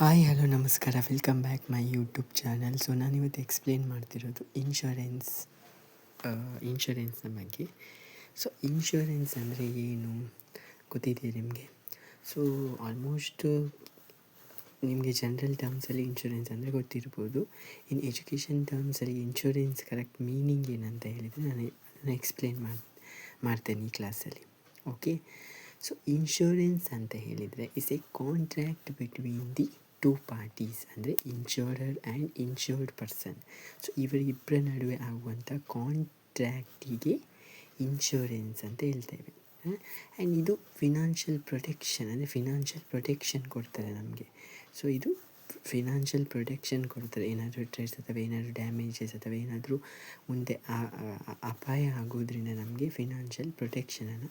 Hi hello ನಮಸ್ಕಾರ, welcome back my YouTube channel. So ನಾನಿವತ್ತು explain ಮಾಡ್ತಿರೋದು ಇನ್ಶೂರೆನ್ಸ್ನ ಬಗ್ಗೆ. ಸೊ ಇನ್ಶೂರೆನ್ಸ್ ಅಂದರೆ ಏನು ಗೊತ್ತಿದೆಯಾ ನಿಮಗೆ? ಸೊ ಆಲ್ಮೋಸ್ಟ್ ನಿಮಗೆ ಜನರಲ್ ಟರ್ಮ್ಸಲ್ಲಿ ಇನ್ಶೂರೆನ್ಸ್ ಅಂದರೆ ಗೊತ್ತಿರ್ಬೋದು. ಇನ್ ಎಜುಕೇಷನ್ ಟರ್ಮ್ಸಲ್ಲಿ ಇನ್ಶೂರೆನ್ಸ್ ಕರೆಕ್ಟ್ ಮೀನಿಂಗ್ ಏನಂತ ಹೇಳಿದರೆ ನಾನು ಅದನ್ನು ಎಕ್ಸ್ಪ್ಲೇನ್ ಮಾಡ್ತೇನೆ ಈ ಕ್ಲಾಸಲ್ಲಿ. ಓಕೆ, ಸೊ ಇನ್ಶೂರೆನ್ಸ್ ಅಂತ ಹೇಳಿದರೆ is A contract between the two parties, ಅಂದರೆ ಇನ್ಶೂರರ್ ಆ್ಯಂಡ್ ಇನ್ಶೂರ್ಡ್ ಪರ್ಸನ್. ಸೊ ಇವರಿಬ್ಬರ ನಡುವೆ ಆಗುವಂಥ ಕಾಂಟ್ರ್ಯಾಕ್ಟಿಗೆ ಇನ್ಶೂರೆನ್ಸ್ ಅಂತ ಹೇಳ್ತೇವೆ. ಆ್ಯಂಡ್ ಇದು ಫಿನಾನ್ಷಿಯಲ್ ಪ್ರೊಟೆಕ್ಷನ್, ಅಂದರೆ ಫಿನಾನ್ಷಿಯಲ್ ಪ್ರೊಟೆಕ್ಷನ್ ಕೊಡ್ತಾರೆ ನಮಗೆ. ಸೊ ಇದು ಫಿನಾನ್ಷಿಯಲ್ ಪ್ರೊಟೆಕ್ಷನ್ ಕೊಡ್ತಾರೆ. ಏನಾದರೂ ಟ್ರೇಸ್ ಅಥವಾ ಏನಾದರೂ ಡ್ಯಾಮೇಜಸ್ ಅಥವಾ ಏನಾದರೂ ಮುಂದೆ ಅಪಾಯ ಆಗೋದ್ರಿಂದ ನಮಗೆ ಫಿನಾನ್ಷಿಯಲ್ ಪ್ರೊಟೆಕ್ಷನನ್ನು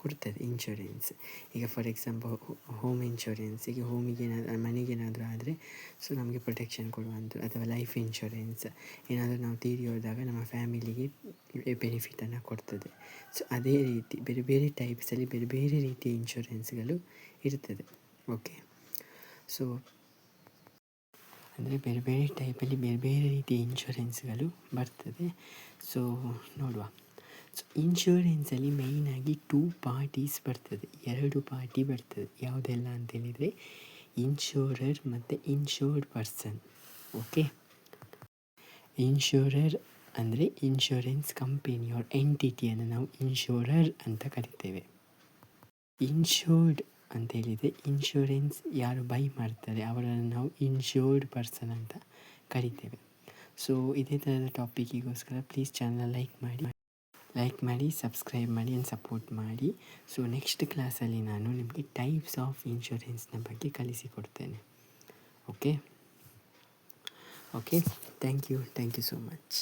ಕೊಡ್ತದೆ ಇನ್ಶೂರೆನ್ಸ್. ಈಗ ಫಾರ್ ಎಕ್ಸಾಂಪಲ್ ಹೋಮ್ ಇನ್ಶೂರೆನ್ಸ್, ಈಗ ಮನೆಗೇನಾದರೂ ಆದರೆ ಸೊ ನಮಗೆ ಪ್ರೊಟೆಕ್ಷನ್ ಕೊಡುವಂಥದ್ದು. ಅಥವಾ ಲೈಫ್ ಇನ್ಶೂರೆನ್ಸ್, ಏನಾದರೂ ನಾವು ತೀರಿ ಹೋದಾಗ ನಮ್ಮ ಫ್ಯಾಮಿಲಿಗೆ ಬೆನಿಫಿಟನ್ನು ಕೊಡ್ತದೆ. ಸೊ ಅದೇ ರೀತಿ ಬೇರೆ ಬೇರೆ ಟೈಪ್ಸಲ್ಲಿ ಬೇರೆ ಬೇರೆ ರೀತಿಯ ಇನ್ಶೂರೆನ್ಸ್ಗಳು ಇರ್ತದೆ. ಓಕೆ, ಸೊ ಅಂದರೆ ಬೇರೆ ಬೇರೆ ಟೈಪಲ್ಲಿ ಬೇರೆ ಬೇರೆ ರೀತಿಯ ಇನ್ಶೂರೆನ್ಸ್ಗಳು ಬರ್ತದೆ. ಸೊ ನೋಡುವ. ಸೊ ಇನ್ಶೂರೆನ್ಸಲ್ಲಿ ಮೇಯ್ನಾಗಿ ಟೂ ಪಾರ್ಟೀಸ್ ಬರ್ತದೆ, ಎರಡು ಪಾರ್ಟಿ ಬರ್ತದೆ. ಯಾವುದೆಲ್ಲ ಅಂತೇಳಿದರೆ ಇನ್ಶೂರರ್ ಮತ್ತು ಇನ್ಶೂರ್ಡ್ ಪರ್ಸನ್. ಓಕೆ, ಇನ್ಶೂರರ್ ಅಂದರೆ ಇನ್ಶೂರೆನ್ಸ್ ಕಂಪನಿ ಆರ್ ಎಂಟಿಟಿಯನ್ನು ನಾವು ಇನ್ಶೂರರ್ ಅಂತ ಕರಿತೇವೆ. ಇನ್ಶೂರ್ಡ್ ಅಂತ ಹೇಳಿದರೆ ಇನ್ಶೂರೆನ್ಸ್ ಯಾರು ಬೈ ಮಾಡ್ತಾರೆ ಅವರನ್ನು ನಾವು ಇನ್ಶೂರ್ಡ್ ಪರ್ಸನ್ ಅಂತ ಕರಿತೇವೆ. ಸೊ ಇದೇ ಥರದ ಟಾಪಿಕ್ಕಿಗೋಸ್ಕರ ಪ್ಲೀಸ್ ಚಾನಲ್ ಲೈಕ್ ಮಾಡಿ ಸಬ್ಸ್ಕ್ರೈಬ್ ಮಾಡಿ ಆ್ಯಂಡ್ ಸಪೋರ್ಟ್ ಮಾಡಿ. ಸೊ ನೆಕ್ಸ್ಟ್ ಕ್ಲಾಸಲ್ಲಿ ನಾನು ನಿಮಗೆ ಟೈಪ್ಸ್ ಆಫ್ ಇನ್ಶೂರೆನ್ಸ್ನ ಬಗ್ಗೆ ಕಲಿಸಿಕೊಡ್ತೇನೆ. Okay, thank you so much.